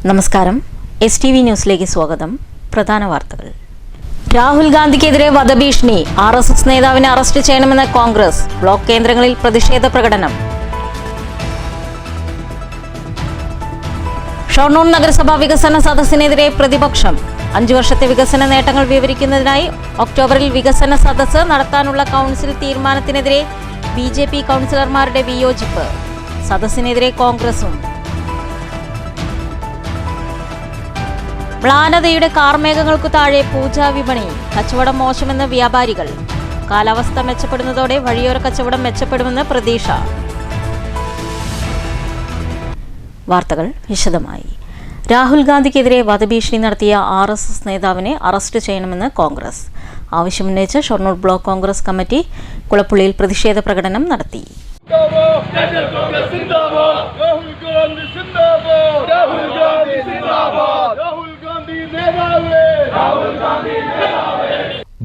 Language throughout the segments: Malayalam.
നമസ്കാരം. STV ന്യൂസിലേക്ക് സ്വാഗതം. പ്രധാന വാർത്തകൾ. രാഹുൽ ഗാന്ധിക്കെതിരെ വധഭീഷണി. RSS നേതാവിനെ അറസ്റ്റ് ചെയ്യണമെന്ന് കോൺഗ്രസ്. ബ്ലോക്ക് കേന്ദ്രങ്ങളിൽ പ്രതിഷേധ പ്രകടനം. ഷൊർണൂർ നഗരസഭാ വികസന സദസ്സിനെതിരെ പ്രതിപക്ഷം. 5 വർഷത്തെ വികസന നേട്ടങ്ങൾ വിവരിക്കുന്നതിനായി ഒക്ടോബറിൽ വികസന സദസ്സ് നടത്താനുള്ള കൗൺസിൽ തീരുമാനത്തിനെതിരെ BJP കൗൺസിലർമാരുടെ വിയോജിപ്പ്. സദസ്സിനെതിരെ കോൺഗ്രസും. മ്ലാനതയുടെ കാർമേഘങ്ങൾക്കു താഴെ പൂജാ വിപണി. കച്ചവടം മോശമെന്ന് വ്യാപാരികൾ. കാലാവസ്ഥ മെച്ചപ്പെടുന്നതോടെ വഴിയോര കച്ചവടം മെച്ചപ്പെടുമെന്ന് പ്രതീക്ഷ. വാർത്തകൾ വിശദമായി. രാഹുൽ ഗാന്ധിക്കെതിരെ വധഭീഷണി നടത്തിയ RSS നേതാവിനെ അറസ്റ്റ് ചെയ്യണമെന്ന് കോൺഗ്രസ്. ആവശ്യമുന്നയിച്ച് ഷൊർണൂർ ബ്ലോക്ക് കോൺഗ്രസ് കമ്മിറ്റി കുളപ്പുള്ളിയിൽ പ്രതിഷേധ പ്രകടനം നടത്തി.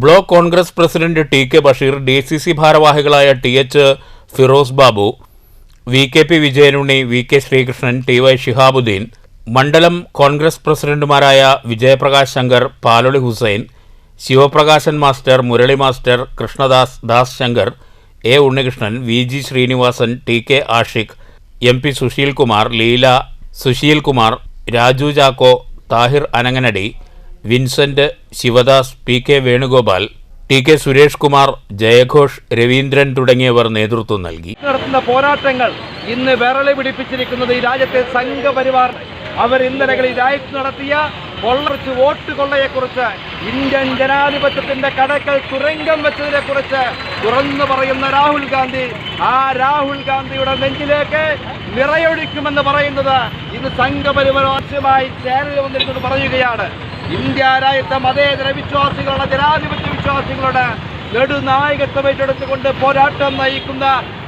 Block Congress president TK Basheer, DCC ഭാരവാഹികളായ TH Firoz Babu, VKP Vijayanunni, VK Sreekrishnan, TY Shihabuddin, മണ്ഡലം കോൺഗ്രസ് പ്രസിഡന്റുമാരായ Vijayaprakash Shankar, Paloli Hussain, Sivaprakashan master, Murali master, Krishnadas, Das Shankar, A Unnikrishnan, VG Srinivasan, TK Ashiq, MP Sushil Kumar, Leela, Sushil Kumar, Raju Chacko, Thahir Ananganadi, Vincent, Sivadas, PK Venugopal, TK Suresh Kumar, ജയഘോഷ്, രവീന്ദ്രൻ തുടങ്ങിയവർ നേതൃത്വം നൽകി. നടത്തുന്ന പോരാട്ടങ്ങൾ ഇന്ന് വിരളി പിടിപ്പിച്ചിരിക്കുന്നത് ഈ രാജ്യത്തെ സംഘപരിവാർ. അവർ ഇന്നലകളിൽ രാജ്യത്ത് നടത്തിയ കൊള്ളറിച്ച് വോട്ട് കൊള്ളയെക്കുറിച്ച്, ഇന്ത്യൻ ജനാധിപത്യത്തിന്റെ കടക്കൽ തുരങ്കം വെച്ചതിനെ കുറിച്ച് തുറന്നു പറയുന്ന രാഹുൽ ഗാന്ധി, ആ രാഹുൽ ഗാന്ധിയുടെ നെഞ്ചിലേക്ക് നിറയൊഴിക്കുമെന്ന് പറയുന്നത് ഇന്ന് സംഘപരിവാരമായി ചേരൽ വന്നിരിക്കുന്നത് പറയുകയാണ്. ഇന്ത്യ രാജ്യത്തെ മതേതര വിശ്വാസികളുടെ, ജനാധിപത്യ വിശ്വാസികളുടെ നെടുനായകത്വം ഏറ്റെടുത്തുകൊണ്ട് പോരാട്ടം നയിക്കുന്ന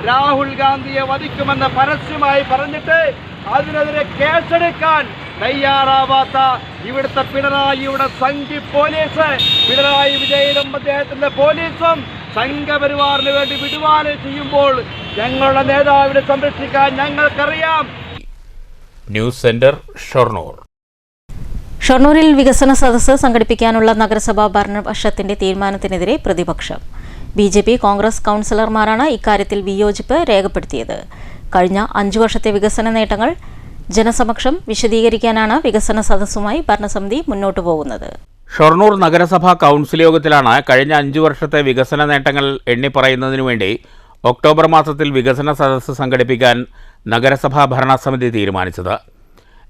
രാഹുൽ ഗാന്ധിയെ വധിക്കുമെന്ന് പരസ്യമായി പറഞ്ഞിട്ട് അതിനെതിരെ കേസെടുക്കാൻ തയ്യാറാവാത്ത ഇവിടുത്തെ പിണറായിയുടെ സംഘി പോലീസ്, പിണറായി വിജയനും അദ്ദേഹത്തിന്റെ പോലീസും സംഘപരിവാറിന് വേണ്ടി വിടുവാന ചെയ്യുമ്പോൾ ഞങ്ങളുടെ നേതാവിനെ സംരക്ഷിക്കാൻ ഞങ്ങൾക്കറിയാം. News centre, Shoranur. ഷൊർണൂരിൽ വികസന സദസ്സ് സംഘടിപ്പിക്കാനുള്ള നഗരസഭാ ഭരണപക്ഷത്തിന്റെ തീരുമാനത്തിനെതിരെ പ്രതിപക്ഷം. BJP കോൺഗ്രസ് കൗൺസിലർമാരാണ് ഇക്കാര്യത്തിൽ വിയോജിപ്പ് രേഖപ്പെടുത്തിയത്. കഴിഞ്ഞ 5 വർഷത്തെ വികസന നേട്ടങ്ങൾ ജനസമക്ഷം വിശദീകരിക്കാനാണ് വികസന സദസ്സുമായി ഭരണസമിതി മുന്നോട്ടു പോകുന്നത്. ഷൊർണൂർ നഗരസഭാ കൗൺസിൽ യോഗത്തിലാണ് കഴിഞ്ഞ 5 വർഷത്തെ വികസന നേട്ടങ്ങൾ എണ്ണിപ്പറയുന്നതിനു വേണ്ടി ഒക്ടോബർ മാസത്തിൽ വികസന സദസ്സ് സംഘടിപ്പിക്കാൻ നഗരസഭാ ഭരണസമിതി തീരുമാനിച്ചത്.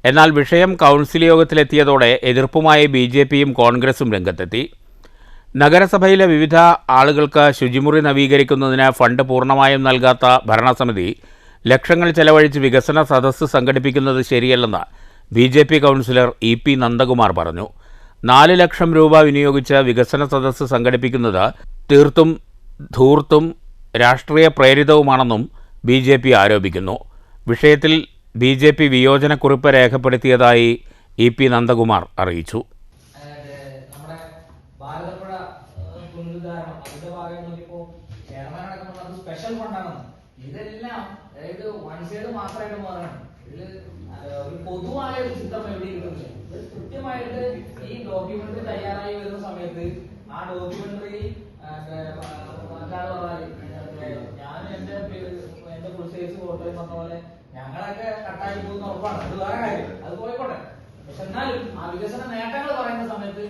എന്നാൽ വിഷയം കൗൺസിൽ യോഗത്തിലെത്തിയതോടെ എതിർപ്പുമായി BJPയും കോൺഗ്രസും രംഗത്തെത്തി. നഗരസഭയിലെ വിവിധ ആളുകൾക്ക് ശുചിമുറി നവീകരിക്കുന്നതിന് ഫണ്ട് പൂർണ്ണമായും നൽകാത്ത ഭരണസമിതി ലക്ഷങ്ങൾ ചെലവഴിച്ച് വികസന സദസ്സ് സംഘടിപ്പിക്കുന്നത് ശരിയല്ലെന്ന് BJP കൗൺസിലർ EP നന്ദകുമാർ പറഞ്ഞു. 4 ലക്ഷം രൂപ വിനിയോഗിച്ച് വികസന സദസ്സ് സംഘടിപ്പിക്കുന്നത് തീർത്തും ധൂർത്തും രാഷ്ട്രീയ പ്രേരിതവുമാണെന്നും BJP ആരോപിക്കുന്നു. വിഷയത്തിൽ BJP വിയോജനക്കുറിപ്പ് രേഖപ്പെടുത്തിയതായി EP നന്ദകുമാർ അറിയിച്ചു. ഇതെല്ലാം അതായത് വൺ സൈഡ് മാത്രമായിട്ട് മാറണം. ഇത് ഒരു പൊതുവായ ഒരു ചിത്രം എവിടെ കിട്ടുന്നില്ല. കൃത്യമായിട്ട് ഈ ഡോക്യുമെന്ററി തയ്യാറായി വരുന്ന സമയത്ത് ആ ഡോക്യുമെന്ററി മറ്റാള് പറഞ്ഞാൽ ഞാൻ എന്റെ ഫുൾ സൈസ് ഫോട്ടോ പറഞ്ഞ പോലെ ഞങ്ങളൊക്കെ കട്ടായി പോകുന്ന ഉറപ്പാണ്. അത് വേറെ കാര്യം, അത് പോയിക്കോട്ടെ. പക്ഷെ എന്നാലും ആ വികസന നേട്ടങ്ങൾ പറയുന്ന സമയത്ത്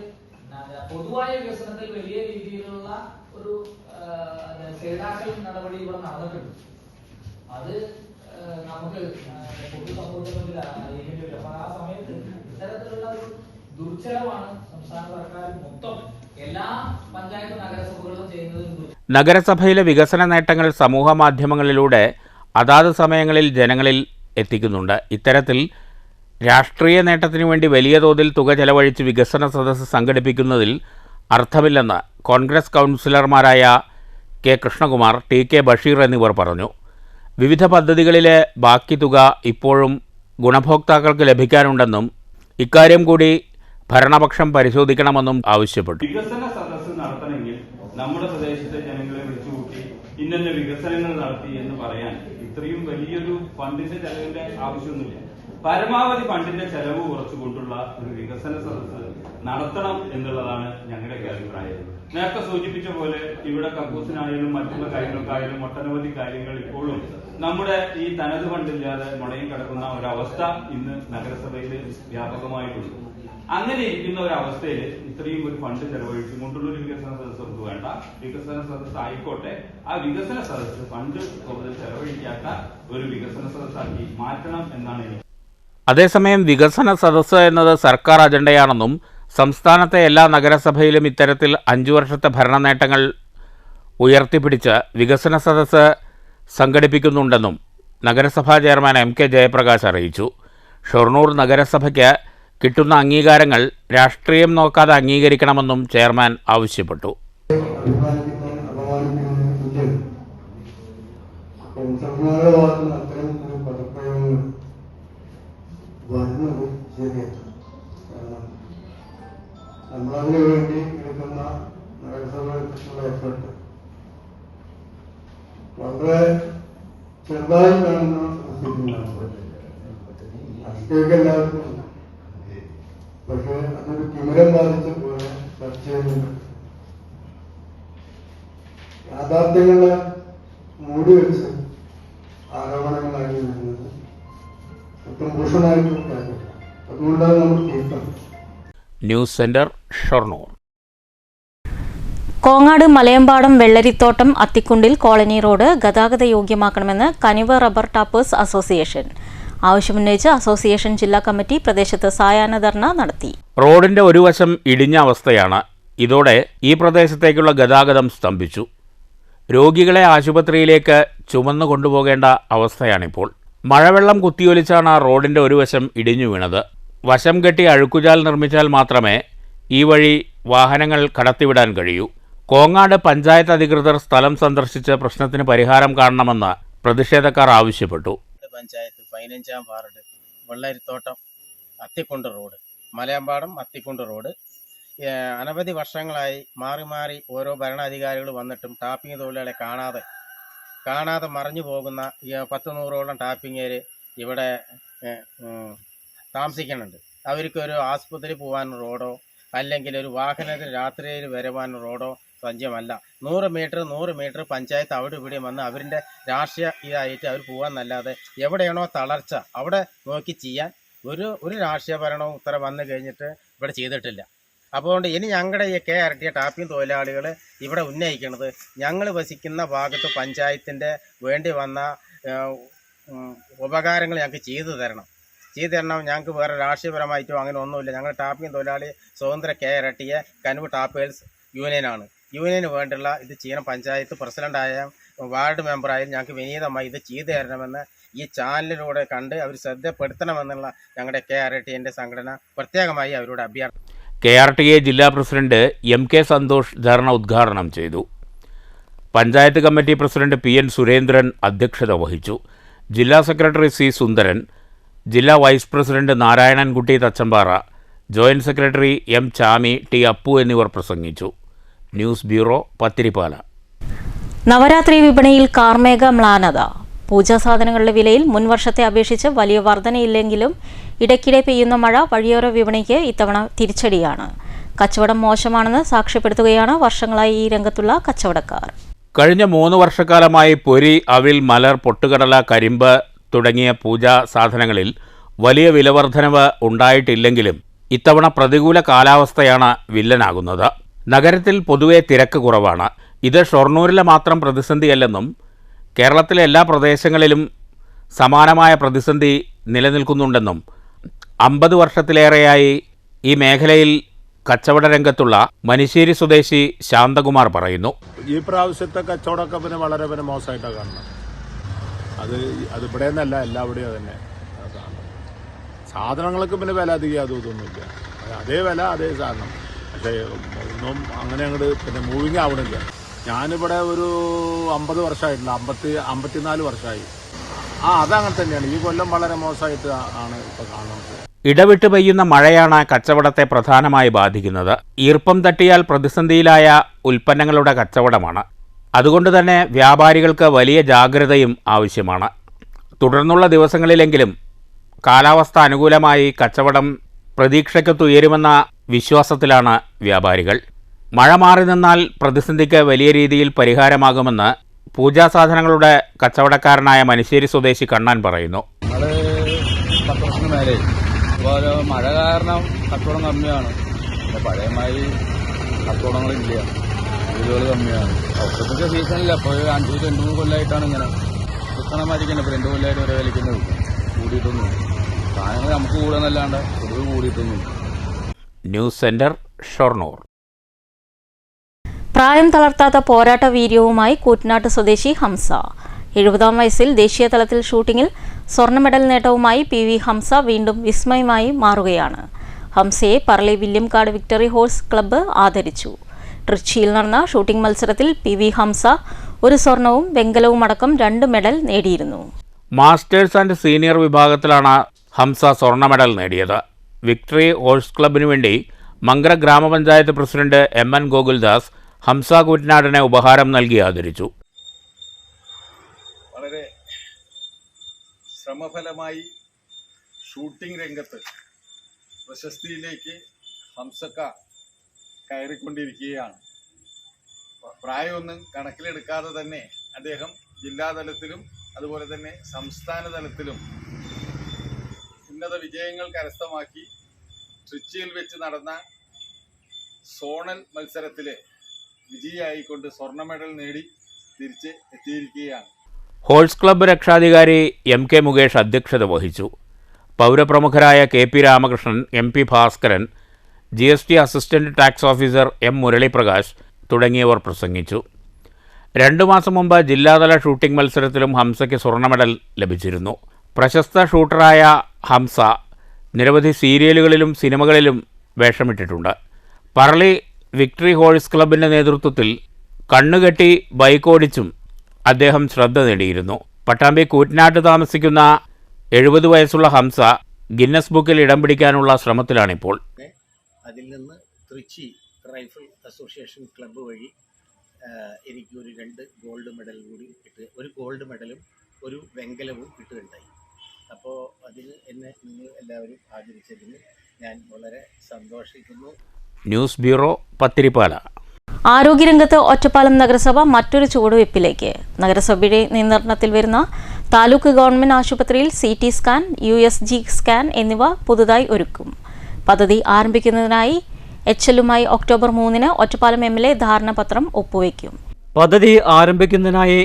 പൊതുവായ വികസനത്തിൽ വലിയ രീതിയിലുള്ള ഒരു സേതാക്കൽ നടപടി ഇവിടെ നടന്നിട്ടുണ്ട്. അത് നമുക്ക് പൊതുസമൂഹത്തിൽ അറിയിക്കേണ്ടി വരും. അപ്പൊ ആ സമയത്ത് ഇത്തരത്തിലുള്ള ഒരു ദുർച്ചെലവാണ് സംസ്ഥാന സർക്കാർ മൊത്തം എല്ലാ പഞ്ചായത്ത് നഗരസഭകളും ചെയ്യുന്നത്. നഗരസഭയിലെ വികസന നേട്ടങ്ങൾ സമൂഹ മാധ്യമങ്ങളിലൂടെ അതാത് സമയങ്ങളിൽ ജനങ്ങളിൽ എത്തിക്കുന്നുണ്ട്. ഇത്തരത്തിൽ രാഷ്ട്രീയ നേട്ടത്തിനു വേണ്ടി വലിയ തോതിൽ തുക ചെലവഴിച്ച് വികസന സദസ്സ് സംഘടിപ്പിക്കുന്നതിൽ അർത്ഥമില്ലെന്ന് കോൺഗ്രസ് കൗൺസിലർമാരായ K കൃഷ്ണകുമാർ, TK ബഷീർ എന്നിവർ പറഞ്ഞു. വിവിധ പദ്ധതികളിലെ ബാക്കി തുക ഇപ്പോഴും ഗുണഭോക്താക്കൾക്ക് ലഭിക്കാനുണ്ടെന്നും ഇക്കാര്യം കൂടി ഭരണപക്ഷം പരിശോധിക്കണമെന്നും ആവശ്യപ്പെട്ടു. വികസന സദസ്സ് നടത്തണമെങ്കിൽ നമ്മുടെ പ്രദേശത്തെ ജനങ്ങളെ വിളിച്ചുകൂട്ടി ഇന്ന വികസനങ്ങൾ നടത്തി എന്ന് പറയാൻ ഇത്രയും വലിയൊരു ഫണ്ടിന്റെ ചെലവിന്റെ ആവശ്യമൊന്നുമില്ല. പരമാവധി ഫണ്ടിന്റെ ചെലവ് കുറച്ചുകൊണ്ടുള്ള ഒരു വികസന സദസ്സ് നടത്തണം എന്നുള്ളതാണ് ഞങ്ങളുടെയൊക്കെ അഭിപ്രായം. നേരത്തെ സൂചിപ്പിച്ച പോലെ ഇവിടെ കക്കൂസിനായാലും മറ്റുള്ള കാര്യങ്ങൾക്കായാലും ഒട്ടനവധി കാര്യങ്ങൾ ഇപ്പോഴും നമ്മുടെ ഈ തനത് ഫണ്ടില്ലാതെ മുടങ്ങി കിടക്കുന്ന ഒരവസ്ഥ ഇന്ന് നഗരസഭയിൽ വ്യാപകമായിട്ടുണ്ട്. അങ്ങനെ ഇരിക്കുന്ന ഒരു അവസ്ഥയിൽ ഇത്രയും ഒരു ഫണ്ട് ചെലവഴിച്ചുകൊണ്ടുള്ള ഒരു വികസന സദസ്സ് നമുക്ക് വേണ്ട. വികസന സദസ്സ് ആയിക്കോട്ടെ, ആ വികസന സദസ്സ് ഫണ്ട് കൂടുതൽ ചെലവഴിക്കാത്ത ഒരു വികസന സദസ്സാക്കി മാറ്റണം എന്നാണ് എനിക്ക്. അതേസമയം വികസന സദസ്സ് എന്നത് സർക്കാർ അജണ്ടയാണെന്നും സംസ്ഥാനത്തെ എല്ലാ നഗരസഭയിലും ഇത്തരത്തിൽ 5 വർഷത്തെ ഭരണ നേട്ടങ്ങൾ ഉയർത്തിപ്പിടിച്ച് വികസന സദസ്സ് സംഘടിപ്പിക്കുന്നുണ്ടെന്നും നഗരസഭാ ചെയർമാൻ MK ജയപ്രകാശ് അറിയിച്ചു. ഷൊർണൂർ നഗരസഭയ്ക്ക് കിട്ടുന്ന അംഗീകാരങ്ങൾ രാഷ്ട്രീയം നോക്കാതെ അംഗീകരിക്കണമെന്നും ചെയർമാൻ ആവശ്യപ്പെട്ടു. നമ്മളതിനു വേണ്ടി എടുക്കുന്ന നഗരസഭയുടെ എഫേർട്ട് വളരെ ചെറുതായി കാണുന്ന രാഷ്ട്രീയമൊക്കെ എല്ലാവർക്കും, പക്ഷെ അതൊരു തിമിരം ബാധിച്ച പോലെ ചർച്ച ചെയ്യുന്നുണ്ട്. യാഥാർത്ഥ്യങ്ങളെ മൂടി വെച്ച് ആരോപണങ്ങളായി വരുന്നത് ഒട്ടും ഭൂഷണമായിട്ടുള്ള കാര്യമില്ല. അതുകൊണ്ടാണ് നമ്മൾ കേൾക്കുന്നത്. News centre, Shoranur. കോങ്ങാട് മലയമ്പാടം വെള്ളരിത്തോട്ടം അത്തിക്കുണ്ടിൽ കോളനി റോഡ് ഗതാഗത യോഗ്യമാക്കണമെന്ന് കനിവ് റബ്ബർ ടാപ്പേഴ്സ് അസോസിയേഷൻ ആവശ്യമുന്നയിച്ച് അസോസിയേഷൻ ജില്ലാ കമ്മിറ്റി പ്രദേശത്ത് സായാഹ്ന ധർണ നടത്തി. റോഡിന്റെ ഒരു വശം ഇടിഞ്ഞ അവസ്ഥയാണ്. ഇതോടെ ഈ പ്രദേശത്തേക്കുള്ള ഗതാഗതം സ്തംഭിച്ചു. രോഗികളെ ആശുപത്രിയിലേക്ക് ചുമന്നു കൊണ്ടുപോകേണ്ട അവസ്ഥയാണിപ്പോൾ. മഴവെള്ളം കുത്തിയൊലിച്ചാണ് റോഡിന്റെ ഒരു വശം ഇടിഞ്ഞു വീണത്. വശം കെട്ടി അഴുക്കുചാൽ നിർമ്മിച്ചാൽ മാത്രമേ ഈ വഴി വാഹനങ്ങൾ കടത്തിവിടാൻ കഴിയൂ. കോങ്ങാട് പഞ്ചായത്ത് അധികൃതർ സ്ഥലം സന്ദർശിച്ച് പ്രശ്നത്തിന് പരിഹാരം കാണണമെന്ന് പ്രതിഷേധക്കാർ ആവശ്യപ്പെട്ടു. പഞ്ചായത്ത് 15-ാം വാർഡ് വെള്ളരിത്തോട്ടം അത്തിക്കുണ്ട് റോഡ്, മലയമ്പാടം അത്തിക്കുണ്ട് റോഡ് അനവധി വർഷങ്ങളായി മാറി മാറി ഓരോ ഭരണാധികാരികൾ വന്നിട്ടും ടാപ്പിംഗ് തൊഴിലാളികളെ കാണാതെ മറിഞ്ഞു പോകുന്ന 100-100ഓളം ടാപ്പിങ്ങേര് ഇവിടെ താമസിക്കുന്നുണ്ട്. അവർക്കൊരു ആസ്പത്രി പോകാൻ റോഡോ അല്ലെങ്കിൽ ഒരു വാഹനത്തിന് രാത്രിയിൽ വരുവാൻ റോഡോ സജ്ജമല്ല. 100 മീറ്റർ പഞ്ചായത്ത് അവിടെ ഇവിടെ വന്ന് അവരുടെ രാഷ്ട്രീയ ഇതായിട്ട് അവർ പോകാമെന്നല്ലാതെ എവിടെയാണോ തളർച്ച അവിടെ നോക്കി ചെയ്യാൻ ഒരു രാഷ്ട്രീയ ഭരണവും ഉത്തരം വന്നു കഴിഞ്ഞിട്ട് ഇവിടെ ചെയ്തിട്ടില്ല. അതുകൊണ്ട് ഇനി ഞങ്ങളുടെ ഈ KRT ടാപ്പിംഗ് തൊഴിലാളികൾ ഇവിടെ ഉന്നയിക്കുന്നത്, ഞങ്ങൾ വസിക്കുന്ന ഭാഗത്ത് പഞ്ചായത്തിൻ്റെ വേണ്ടി വന്ന ഉപകാരങ്ങൾ ഞങ്ങൾക്ക് ചെയ്തു തരണം. ഞങ്ങൾക്ക് വേറെ രാഷ്ട്രീയപരമായിട്ടോ അങ്ങനെ ഒന്നുമില്ല. ഞങ്ങൾ ടാപ്പിംഗ് തൊഴിലാളി സ്വതന്ത്ര KRT കനിവ് ടാപ്പേഴ്സ് യൂണിയനാണ്. യൂണിയന് വേണ്ടിയുള്ള ഇത് ചെയ്യണം. പഞ്ചായത്ത് പ്രസിഡൻ്റായ വാർഡ് മെമ്പറായാലും ഞങ്ങൾക്ക് വിനീതമായി ഇത് ചെയ്തു തരണമെന്ന് ഈ ചാനലിലൂടെ കണ്ട് അവർ ശ്രദ്ധപ്പെടുത്തണമെന്നുള്ള ഞങ്ങളുടെ KRTൻ്റെ സംഘടന പ്രത്യേകമായി അവരോട് അഭ്യർത്ഥന. KRTA ജില്ലാ പ്രസിഡന്റ് MK സന്തോഷ് ധർണ ഉദ്ഘാടനം ചെയ്തു. Panchayat committee president PN Surendran അധ്യക്ഷത വഹിച്ചു. ജില്ലാ സെക്രട്ടറി C സുന്ദരൻ, ജില്ലാ vice president Narayanankutty Thachampara, joint secretary M Chami, T Appu എന്നിവർ പ്രസംഗിച്ചു. News bureau, Pathiripala. നവരാത്രി വിപണിയിൽ കാർമേഘ മ്ലാനത. പൂജാ സാധനങ്ങളുടെ വിലയിൽ മുൻവർഷത്തെ അപേക്ഷിച്ച് വലിയ വർധനയില്ലെങ്കിലും ഇടയ്ക്കിടെ പെയ്യുന്ന മഴ വഴിയോര വിപണിക്ക് ഇത്തവണ തിരിച്ചടിയാണ്. കച്ചവടം മോശമാണെന്ന് സാക്ഷ്യപ്പെടുത്തുകയാണ് വർഷങ്ങളായി ഈ രംഗത്തുള്ള കച്ചവടക്കാർ. കഴിഞ്ഞ 3 വർഷക്കാലമായി പൊരി, അവിൽ, മലർ, പൊട്ടുകടല, കരിമ്പ് തുടങ്ങിയ പൂജാ സാധനങ്ങളിൽ വലിയ വിലവർധനവ് ഉണ്ടായിട്ടില്ലെങ്കിലും ഇത്തവണ പ്രതികൂല കാലാവസ്ഥയാണ് വില്ലനാകുന്നത്. നഗരത്തിൽ പൊതുവെ തിരക്ക് കുറവാണ്. ഇത് ഷൊർണൂരിലെ മാത്രം പ്രതിസന്ധിയല്ലെന്നും കേരളത്തിലെ എല്ലാ പ്രദേശങ്ങളിലും സമാനമായ പ്രതിസന്ധി നിലനിൽക്കുന്നുണ്ടെന്നും 50 വർഷത്തിലേറെയായി ഈ മേഖലയിൽ കച്ചവട രംഗത്തുള്ള മനിശ്ശേരി സ്വദേശി ശാന്തകുമാർ പറയുന്നു. ഈ പ്രാവശ്യത്തെ കച്ചവടമൊക്കെ പിന്നെ വളരെ മോശമായിട്ടാണ് കാണുന്നത്. അത് ഇവിടെ നിന്നല്ല, എല്ലാവിടെയും തന്നെ സാധനങ്ങൾക്ക് പിന്നെ വില അധികം ഇതൊന്നുമില്ല. അതേ വില അതേ സാധനം, പക്ഷേ ഒന്നും അങ്ങനെ അങ്ങോട്ട് പിന്നെ മൂവിങ് ആവണില്ല. ഞാനിവിടെ ഒരു 50 വർഷമായിട്ടുണ്ട്, 54 വർഷമായി. അതങ്ങനെ തന്നെയാണ്. ഈ കൊല്ലം വളരെ മോശമായിട്ട് ആണ് ഇപ്പോൾ കാണുന്നത്. ഇടവിട്ട് പെയ്യുന്ന മഴയാണ് കച്ചവടത്തെ പ്രധാനമായി ബാധിക്കുന്നത്. ഈർപ്പം തട്ടിയാൽ പ്രതിസന്ധിയിലായ ഉൽപ്പന്നങ്ങളുടെ കച്ചവടമാണ്. അതുകൊണ്ട് തന്നെ വ്യാപാരികൾക്ക് വലിയ ജാഗ്രതയും ആവശ്യമാണ്. തുടർന്നുള്ള ദിവസങ്ങളിലെങ്കിലും കാലാവസ്ഥ അനുകൂലമായി കച്ചവടം പ്രതീക്ഷയ്ക്കൊത്തുയരുമെന്ന വിശ്വാസത്തിലാണ് വ്യാപാരികൾ. മഴ മാറി നിന്നാൽ പ്രതിസന്ധിക്ക് വലിയ രീതിയിൽ പരിഹാരമാകുമെന്ന് പൂജാസാധനങ്ങളുടെ കച്ചവടക്കാരനായ മനശ്ശേരി സ്വദേശി കണ്ണൻ പറയുന്നു. 10 വർഷത്തിന് മേലെ ഇപ്പോൾ മഴ കാരണം കച്ചവടം കമ്മിയാണ്. പഴയമായി കച്ചവടങ്ങളില്ല, വീടുകൾ കമ്മിയാണ്. ഔഷധത്തിന്റെ സീസണില്ല. അപ്പോൾ 2-3 കൊല്ലമായിട്ടാണ് ഇങ്ങനെ വിൽക്കണമായിരിക്കുന്നത്. ഇപ്പോൾ 2 കൊല്ലമായിട്ട് ഒരേ വിലയ്ക്കുന്നത് കൂടിയിട്ടൊന്നും സാധനങ്ങൾ നമുക്ക് കൂടുന്നല്ലാണ്ട് പൊതുവെ കൂടിയിട്ടൊന്നും. News centre, Shoranur. പ്രായം തളർത്താത്ത പോരാട്ട വീര്യവുമായി കൂറ്റനാട്ട് സ്വദേശി ഹംസ. 70-ാം വയസ്സിൽ ദേശീയ തലത്തിൽ ഷൂട്ടിങ്ങിൽ സ്വർണ്ണ മെഡൽ നേട്ടവുമായി PV ഹംസ വീണ്ടും വിസ്മയമായി മാറുകയാണ്. ഹംസയെ പറളി വില്യംകാട് വിക്ടറി ഹോഴ്സ് ക്ലബ്ബ് ആദരിച്ചു. ട്രിച്ചിയിൽ നടന്ന ഷൂട്ടിംഗ് മത്സരത്തിൽ PV ഹംസ 1 സ്വർണവും വെങ്കലവും അടക്കം 2 മെഡൽ നേടിയിരുന്നു. മാസ്റ്റേഴ്സ് ആൻഡ് സീനിയർ വിഭാഗത്തിലാണ് ഹംസ സ്വർണ്ണ മെഡൽ നേടിയത്. വിക്ടറി ഹോഴ്സ് ക്ലബിനു വേണ്ടി മങ്കര ഗ്രാമപഞ്ചായത്ത് പ്രസിഡന്റ് MN ഗോകുൽദാസ് ഹംസ കൂറ്റനാടിനെ ഉപഹാരം നൽകി ആദരിച്ചു. വളരെ ശ്രമഫലമായി ഷൂട്ടിംഗ് രംഗത്ത് പ്രശസ്തിയിലേക്ക് ഹംസക്ക കയറിക്കൊണ്ടിരിക്കുകയാണ്. പ്രായമൊന്നും കണക്കിലെടുക്കാതെ തന്നെ അദ്ദേഹം ജില്ലാതലത്തിലും അതുപോലെ തന്നെ സംസ്ഥാന തലത്തിലും ഉന്നത വിജയങ്ങൾ കരസ്ഥമാക്കി ട്രിച്ചിയിൽ വെച്ച് നടന്ന സോണൽ മത്സരത്തിൽ വിജയിയായിക്കൊണ്ട് സ്വർണ്ണ മെഡൽ നേടി തിരിച്ച് എത്തിയിരിക്കുകയാണ്. ഹോഴ്സ് ക്ലബ്ബ് രക്ഷാധികാരി MK മുകേഷ് അധ്യക്ഷത വഹിച്ചു. പൗരപ്രമുഖരായ KP Ramakrishnan, MP Bhaskaran, GST assistant tax officer M മുരളിപ്രകാശ് തുടങ്ങിയവർ പ്രസംഗിച്ചു. 2 മാസം മുമ്പ് ജില്ലാതല ഷൂട്ടിംഗ് മത്സരത്തിലും ഹംസയ്ക്ക് സ്വർണ്ണ മെഡൽ ലഭിച്ചിരുന്നു. പ്രശസ്ത ഷൂട്ടറായ ഹംസ നിരവധി സീരിയലുകളിലും സിനിമകളിലും വേഷമിട്ടിട്ടുണ്ട്. പറളി വിക്ടറി ഹോഴ്സ് ക്ലബിൻ്റെ നേതൃത്വത്തിൽ കണ്ണുകെട്ടി ബൈക്കോടിച്ചും അദ്ദേഹം ശ്രദ്ധ നേടിയിരുന്നു. പട്ടാമ്പി കൂറ്റനാട്ട് താമസിക്കുന്ന 70 വയസ്സുള്ള ഹംസ ഗിന്നസ് ബുക്കിൽ ഇടം പിടിക്കാനുള്ള ശ്രമത്തിലാണിപ്പോൾ. അതിൽ നിന്ന് ട്രിച്ചി റൈഫിൾ അസോസിയേഷൻ ക്ലബ്ബ് വഴി എനിക്ക് ഒരു 2 ഗോൾഡ് മെഡൽ കൂടി കിട്ടുക, 1 ഗോൾഡ് മെഡലും 1 വെങ്കലവും കിട്ടുകയുണ്ടായി. അപ്പോൾ അതിന് എന്നെ നിങ്ങൾ എല്ലാവരും ആദരിച്ചതിന് ഞാൻ വളരെ സന്തോഷിക്കുന്നു. News bureau, Pathiripala. ആരോഗ്യരംഗത്ത് ഒറ്റപ്പാലം നഗരസഭ മറ്റൊരു ചുവടുവയ്പ്പിലേക്ക്. നഗരസഭയുടെ നിയന്ത്രണത്തിൽ വരുന്ന താലൂക്ക് ഗവൺമെന്റ് ആശുപത്രിയിൽ CT സ്കാൻ, USG സ്കാൻ എന്നിവ പുതുതായി ഒരുക്കും. പദ്ധതി ആരംഭിക്കുന്നതിനായി HLുമായി ഒക്ടോബർ 3-ന് ഒറ്റപ്പാലം MLA ധാരണാപത്രം ഒപ്പുവയ്ക്കും. പദ്ധതി ആരംഭിക്കുന്നതിനായി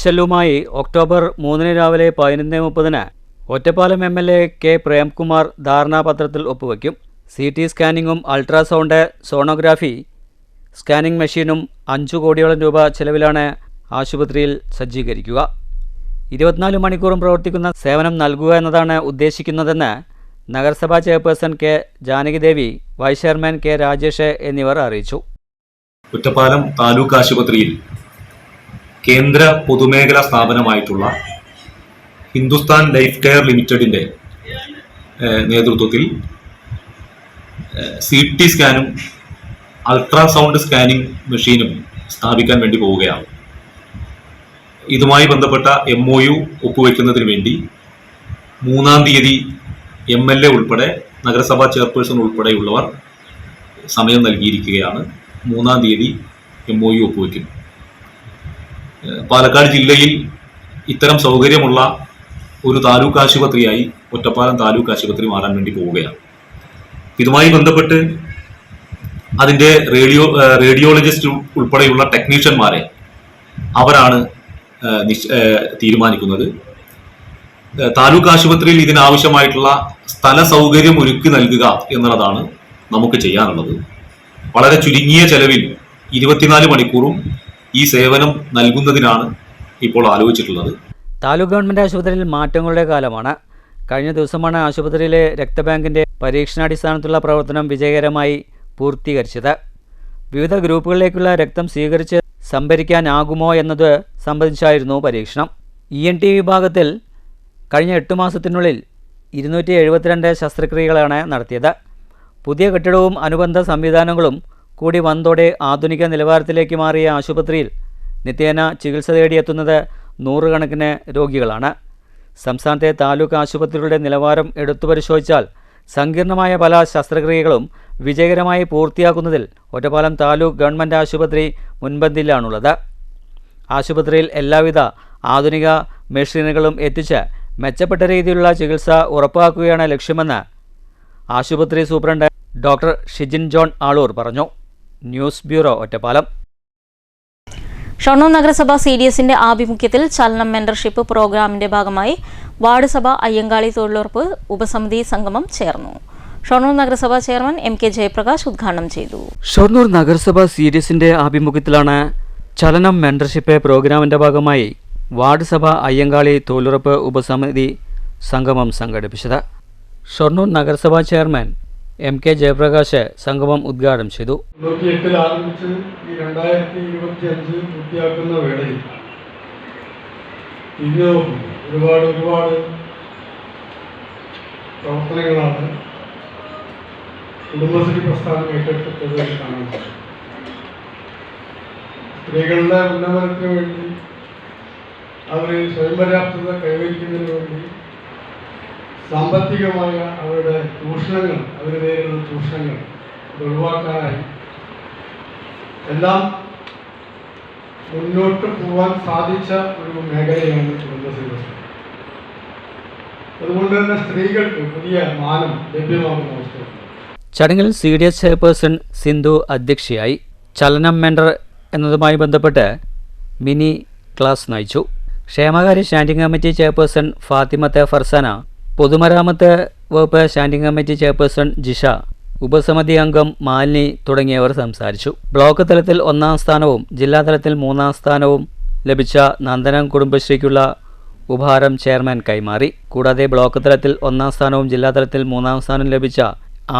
HLുമായി ഒക്ടോബർ 3-ന് രാവിലെ 11:30-ന് ഒറ്റപ്പാലം MLA K പ്രേംകുമാർ ധാരണാപത്രത്തിൽ ഒപ്പുവയ്ക്കും. CT സ്കാനിങ്ങും അൾട്രാസൗണ്ട് സോണോഗ്രാഫി സ്കാനിംഗ് മെഷീനും 5 കോടിയോളം രൂപ ചെലവിലാണ് ആശുപത്രിയിൽ സജ്ജീകരിക്കുക. 24 മണിക്കൂറും പ്രവർത്തിക്കുന്ന സേവനം നൽകുക എന്നതാണ് ഉദ്ദേശിക്കുന്നതെന്ന് നഗരസഭാ chairperson K Janakidevi, vice chairman K Rajesh എന്നിവർ അറിയിച്ചു. ഒറ്റപ്പാലം താലൂക്ക് ആശുപത്രിയിൽ കേന്ദ്ര പൊതുമേഖലാ സ്ഥാപനമായിട്ടുള്ള ഹിന്ദുസ്ഥാൻ ലൈഫ് കെയർ ലിമിറ്റഡിൻ്റെ നേതൃത്വത്തിൽ CT സ്കാനും അൾട്രാസൗണ്ട് സ്കാനിംഗ് മെഷീനും സ്ഥാപിക്കാൻ വേണ്ടി പോവുകയാണ്. ഇതുമായി ബന്ധപ്പെട്ട MOU ഒപ്പുവെക്കുന്നതിന് വേണ്ടി 3-ാം തീയതി MLA ഉൾപ്പെടെ നഗരസഭാ ചെയർപേഴ്സൺ ഉൾപ്പെടെയുള്ളവർ സമയം നൽകിയിരിക്കുകയാണ്. 3-ാം തീയതി MOU ഒപ്പുവെക്കുന്നു. പാലക്കാട് ജില്ലയിൽ ഇത്തരം സൗകര്യമുള്ള ഒരു താലൂക്ക് ആശുപത്രിയായി ഒറ്റപ്പാലം താലൂക്ക് ആശുപത്രി മാറാൻ വേണ്ടി പോവുകയാണ്. ഇതുമായി ബന്ധപ്പെട്ട് അതിൻ്റെ റേഡിയോളജിസ്റ്റ് ഉൾപ്പെടെയുള്ള ടെക്നീഷ്യന്മാരെ അവരാണ് തീരുമാനിക്കുന്നത്. താലൂക്ക് ആശുപത്രിയിൽ ഇതിനാവശ്യമായിട്ടുള്ള സ്ഥല സൗകര്യം ഒരുക്കി നൽകുക എന്നുള്ളതാണ് നമുക്ക് ചെയ്യാനുള്ളത്. വളരെ ചുരുങ്ങിയ ചെലവിൽ 24 മണിക്കൂറും ഈ സേവനം നൽകുന്നതിനാണ് ഇപ്പോൾ ആലോചിച്ചിട്ടുള്ളത്. താലൂക്ക് ഗവൺമെൻറ് ആശുപത്രിയിൽ മാറ്റങ്ങളുടെ കാലമാണ്. കഴിഞ്ഞ ദിവസമാണ് ആശുപത്രിയിലെ രക്തബാങ്കിൻ്റെ പരീക്ഷണാടിസ്ഥാനത്തുള്ള പ്രവർത്തനം വിജയകരമായി പൂർത്തീകരിച്ചത്. വിവിധ ഗ്രൂപ്പുകളിലേക്കുള്ള രക്തം സ്വീകരിച്ച് സംഭരിക്കാനാകുമോ എന്നത് സംബന്ധിച്ചായിരുന്നു പരീക്ഷണം. ENT വിഭാഗത്തിൽ കഴിഞ്ഞ 8 മാസത്തിനുള്ളിൽ 272 ശസ്ത്രക്രിയകളാണ് നടത്തിയത്. പുതിയ കെട്ടിടവും അനുബന്ധ സംവിധാനങ്ങളും കൂടി വന്നതോടെ ആധുനിക നിലവാരത്തിലേക്ക് മാറിയ ആശുപത്രിയിൽ നിത്യേന ചികിത്സ തേടിയെത്തുന്നത് 100 കണക്കിന് രോഗികളാണ്. സംസ്ഥാനത്തെ താലൂക്ക് ആശുപത്രികളുടെ നിലവാരം എടുത്തു പരിശോധിച്ചാൽ സങ്കീർണമായ പല ശസ്ത്രക്രിയകളും വിജയകരമായി പൂർത്തിയാക്കുന്നതിൽ ഒറ്റപ്പാലം താലൂക്ക് ഗവൺമെൻറ് ആശുപത്രി മുൻപന്തിയിലാണുള്ളത്. ആശുപത്രിയിൽ എല്ലാവിധ ആധുനിക മെഷീനുകളും എത്തിച്ച് മെച്ചപ്പെട്ട രീതിയിലുള്ള ചികിത്സ ഉറപ്പാക്കുകയാണ് ലക്ഷ്യമെന്ന് ആശുപത്രി superintendent doctor Shijin John Aloor പറഞ്ഞു. News bureau, Ottapalam. ഷൊർണൂർ നഗരസഭ CDSന്റെ ആഭിമുഖ്യത്തിൽ ചലനം മെന്റർഷിപ്പ് പ്രോഗ്രാമിന്റെ ഭാഗമായി വാർഡ് സഭ അയ്യങ്കാളി തൊഴിലുറപ്പ് ഉപസമിതി സംഗമം ചേർന്നു. ഷൊർണൂർ നഗരസഭ ചെയർമാൻ MK ജയപ്രകാശ് ഉദ്ഘാടനം ചെയ്തു. ഷൊർണൂർ നഗരസഭ CDSന്റെ ആഭിമുഖ്യത്തിലാണ് ചലനം മെന്റർഷിപ്പ് പ്രോഗ്രാമിന്റെ ഭാഗമായി വാർഡ് സഭ അയ്യങ്കാളി തൊഴിലുറപ്പ് ഉപസമിതി സംഗമം സംഘടിപ്പിച്ചത്. ഷൊർണൂർ നഗരസഭാ ചെയർമാൻ MK ജയപ്രകാശ് സംഗമം ഉദ്ഘാടനം ചെയ്തു. 98 ആരംഭിച്ച് ഈ 2025 പൂർത്തിയാക്കുന്ന വേളയിൽ ഒരുപാട് പ്രവർത്തനങ്ങളാണ് കുടുംബശ്രീ പ്രസ്ഥാനം ഏറ്റെടുത്തത് കാണാൻ സാധിക്കും. സ്ത്രീകളുടെ ഉന്നമനത്തിന് വേണ്ടി, അവർ സ്വയം പര്യാപ്തത കൈവരിക്കുന്നതിന് വേണ്ടി സാമ്പത്തികമായ അവരുടെ ചൂഷണങ്ങൾ, അവർ നേരിടുന്ന ചൂഷണങ്ങൾ ഒഴിവാക്കാനായി എല്ലാം മുന്നോട്ട് പോകാൻ സാധിച്ച ഒരു മേഖലയാണ് കുടുംബശ്രീ. അതുകൊണ്ട് തന്നെ സ്ത്രീകൾക്ക് പുതിയ മാനം ലഭ്യമാകുന്ന അവസ്ഥ. ചടങ്ങിൽ CDS ചെയർപേഴ്സൺ സിന്ധു അധ്യക്ഷയായി. ചലനം മെന്റർ എന്നതുമായി ബന്ധപ്പെട്ട് മിനി ക്ലാസ് നയിച്ചു. ക്ഷേമകാര്യ സ്റ്റാൻഡിംഗ് കമ്മിറ്റി ചെയർപേഴ്സൺ ഫാത്തിമത്തെ ഫർസാന, പൊതുമരാമത്ത് വകുപ്പ് സ്റ്റാൻഡിംഗ് കമ്മിറ്റി ചെയർപേഴ്സൺ ജിഷ, ഉപസമിതി അംഗം മാലിനി തുടങ്ങിയവർ സംസാരിച്ചു. ബ്ലോക്ക് തലത്തിൽ 1ാം സ്ഥാനവും ജില്ലാതലത്തിൽ 3ാം സ്ഥാനവും ലഭിച്ച നന്ദനം കുടുംബശ്രീക്കുള്ള ഉപഹാരം ചെയർമാൻ കൈമാറി. കൂടാതെ ബ്ലോക്ക് തലത്തിൽ 1ാം സ്ഥാനവും ജില്ലാതലത്തിൽ 3ാം സ്ഥാനം ലഭിച്ച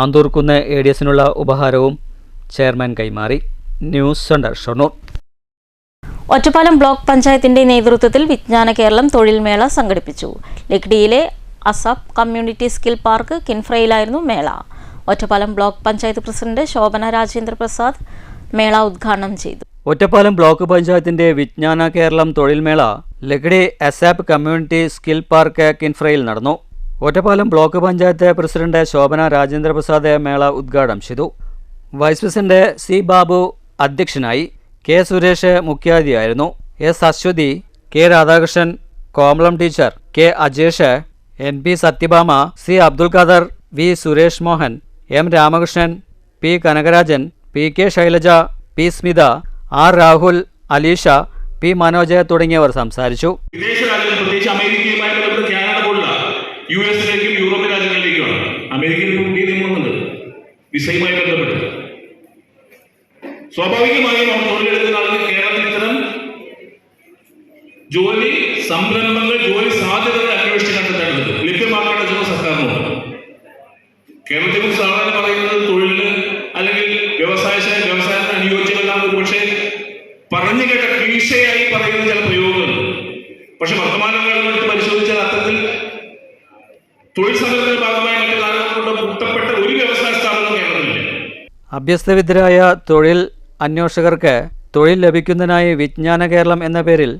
ആന്തൂർക്കുന്ന് ADSനുള്ള ഉപഹാരവും ചെയർമാൻ കൈമാറി. News centre, Shoranur. Ottapalam block പഞ്ചായത്തിന്റെ നേതൃത്വത്തിൽ വിജ്ഞാന കേരളം തൊഴിൽ മേള സംഘടിപ്പിച്ചു. ലക്കിടിയിലെ അസാപ് കമ്മ്യൂണിറ്റി സ്കിൽ പാർക്ക് കിൻഫ്രയിലായിരുന്നു മേള. ഒറ്റപ്പാലം ബ്ലോക്ക് പഞ്ചായത്ത് പ്രസിഡന്റ് ശോഭന രാജേന്ദ്ര പ്രസാദ് മേള ഉദ്ഘാടനം ചെയ്തു. ഒറ്റപ്പാലം ബ്ലോക്ക് പഞ്ചായത്തിന്റെ വിജ്ഞാന കേരളം തൊഴിൽ മേള Lakkidi ASAP community skill park കിൻഫ്രയിൽ നടന്നു. ഒറ്റപ്പാലം ബ്ലോക്ക് പഞ്ചായത്ത് പ്രസിഡന്റ് ശോഭന രാജേന്ദ്ര പ്രസാദ് മേള ഉദ്ഘാടനം ചെയ്തു. വൈസ് പ്രസിഡന്റ് C ബാബു അധ്യക്ഷനായി. K സുരേഷ് മുഖ്യാതിഥിയായിരുന്നു. S Aswathi, K Radhakrishnan, Komalam teacher, K Ajesh, NP Sathyabhama, C Abdul Khader, V Suresh Mohan, M Ramakrishnan, P Kanakarajan, PK Shailaja, P Smitha, R Rahul, Alisha, P Manoj തുടങ്ങിയവർ സംസാരിച്ചു. വിദേശ രാജ്യങ്ങൾ, പ്രത്യേകിച്ച് അമേരിക്കയുമായി ബന്ധപ്പെട്ട് കാനഡ പോലുള്ള US-ലേക്കും യൂറോപ്യൻ രാജ്യങ്ങളിലേക്കുമാണ്. അമേരിക്കയിൽ പുതിയ നിയമങ്ങളുണ്ട് വിസയുമായി ബന്ധപ്പെട്ട്. സ്വാഭാവികമായും അവർ തൊഴിലെടുക്കുന്ന ആളുകൾ കേരളത്തിൽ ഇത്തരം ജോലി സംരംഭങ്ങൾ, ജോലി സാധ്യതകൾ അന്വേഷിച്ച് കണ്ടെത്തേണ്ടത് ലഭ്യമാക്കേണ്ട ചുമ സർക്കാരിനുണ്ട്. കേരളത്തെ കുറിച്ച് സാധാരണ പറയുന്നത് തൊഴിലിന് അല്ലെങ്കിൽ വ്യവസായത്തിന് അനുയോജ്യമല്ലാന്ന് ഒരുപക്ഷെ പറഞ്ഞു കേട്ട ക്ലീശയായി പറയുന്ന ചില പ്രയോഗങ്ങളുണ്ട്. പക്ഷെ വർത്തമാനകാലം എടുത്ത് പരിശോധിച്ചാൽ അത്തരത്തിൽ തൊഴിൽ സംഘടനയുടെ ഭാഗമായി മറ്റു കാലങ്ങൾ കൊണ്ട് കൂട്ടപ്പെട്ട ഒരു വ്യവസായ സ്ഥാപനം കേരളത്തിലില്ല. അഭ്യസ്തവിദ്യരായ തൊഴിൽ അന്വേഷകർക്ക് തൊഴിൽ ലഭിക്കുന്നതിനായി വിജ്ഞാന കേരളം എന്ന പേരിൽ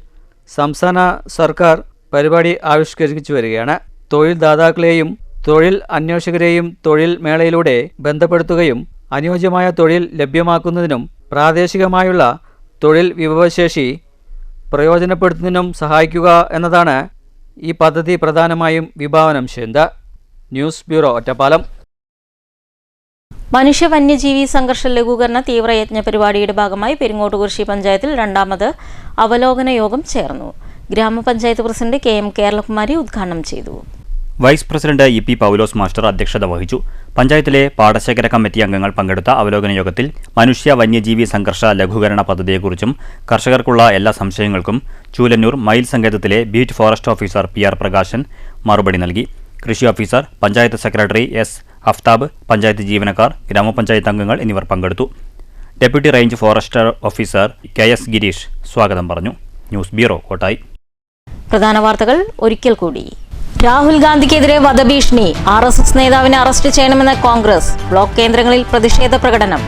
സംസ്ഥാന സർക്കാർ പരിപാടി ആവിഷ്കരിച്ചു വരികയാണ്. തൊഴിൽ ദാതാക്കളെയും തൊഴിൽ അന്വേഷകരെയും തൊഴിൽ മേളയിലൂടെ ബന്ധപ്പെടുത്തുകയും അനുയോജ്യമായ തൊഴിൽ ലഭ്യമാക്കുന്നതിനും പ്രാദേശികമായുള്ള തൊഴിൽ വിഭവശേഷി പ്രയോജനപ്പെടുത്തുന്നതിനും സഹായിക്കുക എന്നതാണ് ഈ പദ്ധതി പ്രധാനമായും വിഭാവനം ചെയ്യുന്നത്. News bureau, Ottapalam. മനുഷ്യ വന്യജീവി സംഘർഷ ലഘൂകരണ തീവ്രയജ്ഞ പരിപാടിയുടെ ഭാഗമായി പെരിങ്ങോട്ടുകുറിശി പഞ്ചായത്തിൽ 2ാമത് അവലോകന യോഗം ചേർന്നു. ഗ്രാമപഞ്ചായത്ത് പ്രസിഡന്റ് KM കേരളകുമാരി ഉദ്ഘാടനം ചെയ്തു. വൈസ് പ്രസിഡന്റ് EP പൗലോസ് മാസ്റ്റർ അധ്യക്ഷത വഹിച്ചു. പഞ്ചായത്തിലെ പാടശേഖര കമ്മിറ്റി അംഗങ്ങൾ പങ്കെടുത്ത അവലോകന യോഗത്തിൽ മനുഷ്യ വന്യജീവി സംഘർഷ ലഘൂകരണ പദ്ധതിയെക്കുറിച്ചും കർഷകർക്കുള്ള എല്ലാ സംശയങ്ങൾക്കും ചൂലന്നൂർ മയിൽ സങ്കേതത്തിലെ beat forest officer PR Prakashan മറുപടി നൽകി. കൃഷി officer, panchayat secretary S Aftab, panchayat ജീവനക്കാർ, ഗ്രാമപഞ്ചായത്ത് അംഗങ്ങൾ എന്നിവർ പങ്കെടുത്തു. Deputy range forester officer KS Gireesh സ്വാഗതം പറഞ്ഞു. News bureau, Kottayi. പ്രധാന വാർത്തകൾ ഒരിക്കൽ കൂടി. രാഹുൽ ഗാന്ധിക്കെതിരെ വധഭീഷണി. RSS നേതാവിനെ അറസ്റ്റ് ചെയ്യണമെന്ന് കോൺഗ്രസ്. ബ്ലോക്ക് കേന്ദ്രങ്ങളിൽ പ്രതിഷേധ പ്രകടനം.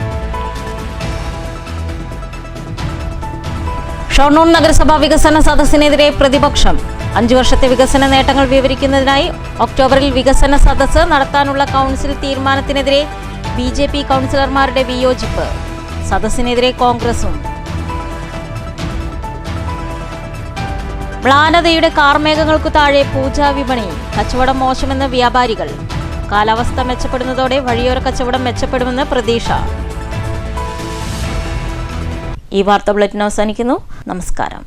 ഷൊർണൂർ നഗരസഭാ വികസന സദസ്സിനെതിരെ പ്രതിപക്ഷം. 5 വർഷത്തെ വികസന നേട്ടങ്ങൾ വിവരിക്കുന്നതിനായി ഒക്ടോബറിൽ വികസന സദസ്സ് നടത്താനുള്ള കൗൺസിൽ തീരുമാനത്തിനെതിരെ BJP കൗൺസിലർമാരുടെ വിയോജിപ്പ്. സദസ്സിനെതിരെ കോൺഗ്രസും. മ്ലാനതയുടെ കാർമേഘങ്ങൾക്കു താഴെ പൂജാ വിപണി. കച്ചവടം മോശമെന്ന് വ്യാപാരികൾ. കാലാവസ്ഥ മെച്ചപ്പെടുന്നതോടെ വഴിയോര കച്ചവടം മെച്ചപ്പെടുമെന്ന് പ്രതീക്ഷ. ഈ വാർത്താ ബുള്ളറ്റിൻ അവസാനിക്കുന്നു. നമസ്കാരം.